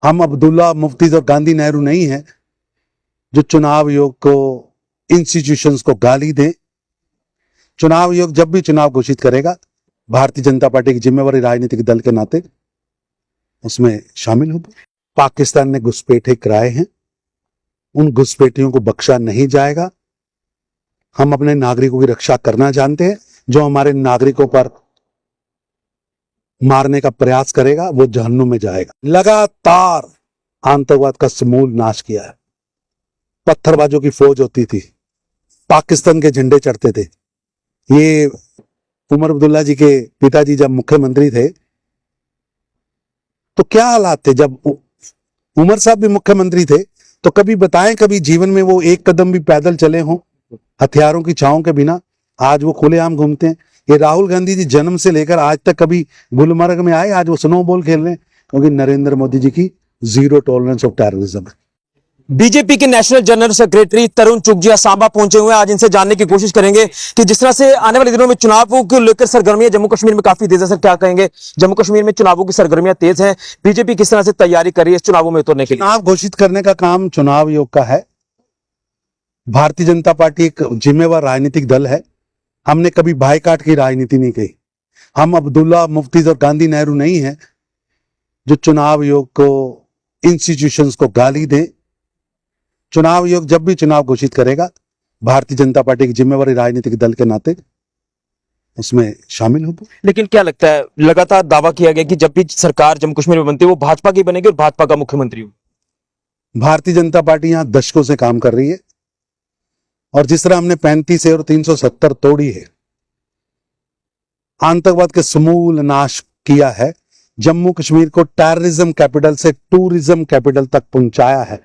हम अब्दुल्ला मुफ्ती और गांधी नेहरू नहीं हैं जो चुनाव आयोग को, इंस्टीट्यूशंस को गाली दें। चुनाव आयोग जब भी चुनाव घोषित करेगा, भारतीय जनता पार्टी की जिम्मेवारी राजनीतिक दल के नाते उसमें शामिल होगी। पाकिस्तान ने घुसपैठे कराए हैं, उन घुसपैठियों को बख्शा नहीं जाएगा। हम अपने नागरिकों की रक्षा करना जानते हैं। जो हमारे नागरिकों पर मारने का प्रयास करेगा वो जहन्नुम में जाएगा। लगातार आतंकवाद का समूल नाश किया है। पत्थरबाजों की फौज होती थी, पाकिस्तान के झंडे चढ़ते थे। ये उमर अब्दुल्ला जी के पिताजी जब मुख्यमंत्री थे तो क्या हालात थे? जब उमर साहब भी मुख्यमंत्री थे तो कभी बताएं, कभी जीवन में वो एक कदम भी पैदल चले हों हथियारों की छांव के बिना? आज वो खुलेआम घूमते हैं। ये राहुल गांधी जी जन्म से लेकर आज तक कभी गुलमर्ग में आए? आज वो स्नोबॉल खेल रहे हैं क्योंकि नरेंद्र मोदी जी की जीरो टॉलरेंस ऑफ टेररिज्म है। बीजेपी के नेशनल जनरल सेक्रेटरी तरुण चुग जी सांबा पहुंचे हुए हैं। आज इनसे जानने की कोशिश करेंगे कि जिस तरह से आने वाले दिनों में चुनावों को लेकर सरगर्मियां जम्मू कश्मीर में काफी तेज है। सर, क्या कहेंगे? जम्मू कश्मीर में चुनावों की सरगर्मियां तेज हैं, बीजेपी किस तरह से तैयारी कर रही है इस चुनावों में उतरने के लिए? चुनाव घोषित करने का काम चुनाव आयोग का है। भारतीय जनता पार्टी एक जिम्मेवार राजनीतिक दल है। हमने कभी बायकॉट की राजनीति नहीं की। हम अब्दुल्ला मुफ्ती और गांधी नेहरू नहीं हैं जो चुनाव आयोग को, इंस्टीट्यूशंस को गाली दें। चुनाव आयोग जब भी चुनाव घोषित करेगा, भारतीय जनता पार्टी की जिम्मेवारी राजनीतिक दल के नाते उसमें शामिल होगी। लेकिन क्या लगता है, लगातार दावा किया गया कि जब भी सरकार जम्मू कश्मीर में बनती है वो भाजपा की बनेगी और भाजपा का मुख्यमंत्री हो। भारतीय जनता पार्टी यहां दशकों से काम कर रही है और जिस तरह हमने 35 और 370 तोड़ी है, आतंकवाद के समूल नाश किया है, जम्मू कश्मीर को टेररिज्म कैपिटल से टूरिज्म कैपिटल तक पहुंचाया है,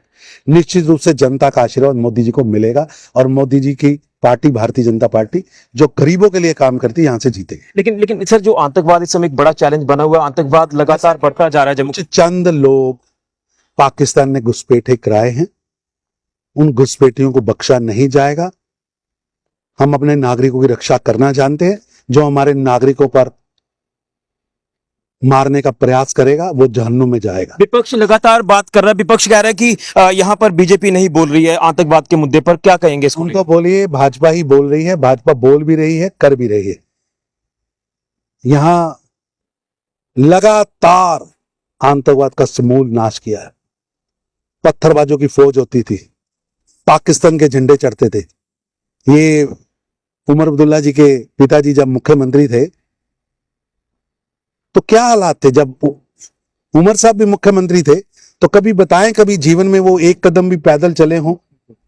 निश्चित रूप से जनता का आशीर्वाद मोदी जी को मिलेगा और मोदी जी की पार्टी, भारतीय जनता पार्टी जो गरीबों के लिए काम करती है, यहां से जीतेगी। लेकिन सर, जो आतंकवाद इस समय एक बड़ा चैलेंज बना हुआ है, आतंकवाद लगातार बढ़ता जा रहा है। जम्मू चंद लोग पाकिस्तान ने घुसपैठे कराए हैं, उन घुसपैठियों को बख्शा नहीं जाएगा। हम अपने नागरिकों की रक्षा करना जानते हैं। जो हमारे नागरिकों पर मारने का प्रयास करेगा वो जहन्नुम में जाएगा। विपक्ष लगातार बात कर रहा है, विपक्ष कह रहा है कि यहां पर बीजेपी नहीं बोल रही है आतंकवाद के मुद्दे पर। क्या कहेंगे इसको? उनको बोलिए, भाजपा ही बोल रही है। भाजपा बोल भी रही है, कर भी रही है। यहां लगातार आतंकवाद का समूल नाश किया है। पत्थरबाजों की फौज होती थी, पाकिस्तान के झंडे चढ़ते थे। ये उमर अब्दुल्ला जी के पिताजी जब मुख्यमंत्री थे तो क्या हालात थे? जब उमर साहब भी मुख्यमंत्री थे तो कभी बताएं, कभी जीवन में वो एक कदम भी पैदल चले हों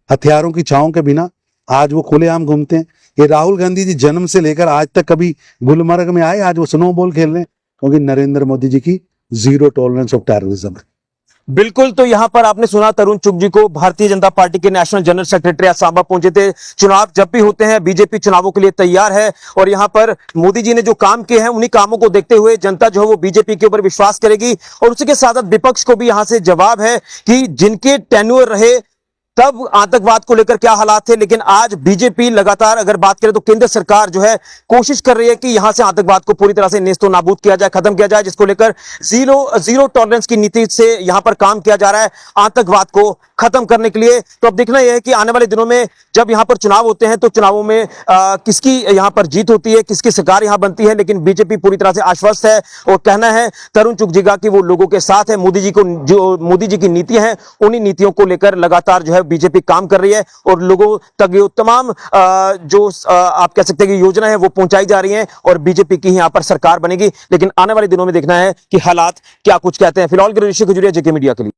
हथियारों की छांव के बिना? आज वो खुलेआम घूमते हैं। ये राहुल गांधी जी जन्म से लेकर आज तक कभी गुलमर्ग में आए? आज वो स्नोबॉल खेल रहे हैं क्योंकि नरेंद्र मोदी जी की जीरो टॉलरेंस ऑफ टेररिज्म है। बिल्कुल, तो यहां पर आपने सुना तरुण चुग जी को, भारतीय जनता पार्टी के नेशनल जनरल सेक्रेटरी आज सांबा पहुंचे थे। चुनाव जब भी होते हैं बीजेपी चुनावों के लिए तैयार है और यहां पर मोदी जी ने जो काम किए हैं उन्हीं कामों को देखते हुए जनता जो है वो बीजेपी के ऊपर विश्वास करेगी। और उसी के साथ विपक्ष को भी यहां से जवाब है कि जिनके टेन्योर रहे तब आतंकवाद को लेकर क्या हालात थे, लेकिन आज बीजेपी लगातार अगर बात करें तो केंद्र सरकार जो है कोशिश कर रही है कि यहां से आतंकवाद को पूरी तरह से नेस्तो नाबूद किया जाए, खत्म किया जाए, जिसको लेकर जीरो टॉलरेंस की नीति से यहां पर काम किया जा रहा है आतंकवाद को खत्म करने के लिए। तो अब देखना यह है कि आने वाले दिनों में जब यहां पर चुनाव होते हैं तो चुनावों में किसकी यहां पर जीत होती है, किसकी सरकार यहां बनती है, लेकिन बीजेपी पूरी तरह से आश्वस्त है और कहना है तरुण चुग जी का कि वो लोगों के साथ है। मोदी जी को, जो मोदी जी की नीतियां हैं उन्हीं नीतियों को लेकर लगातार जो है बीजेपी काम कर रही है और लोगों तक ये तमाम आप कह सकते हैं कि योजना है वो पहुंचाई जा रही है और बीजेपी की यहां पर सरकार बनेगी। लेकिन आने वाले दिनों में देखना है कि हालात क्या कुछ कहते हैं। फिलहाल के ऋषि खजुरिया, जेके मीडिया के लिए।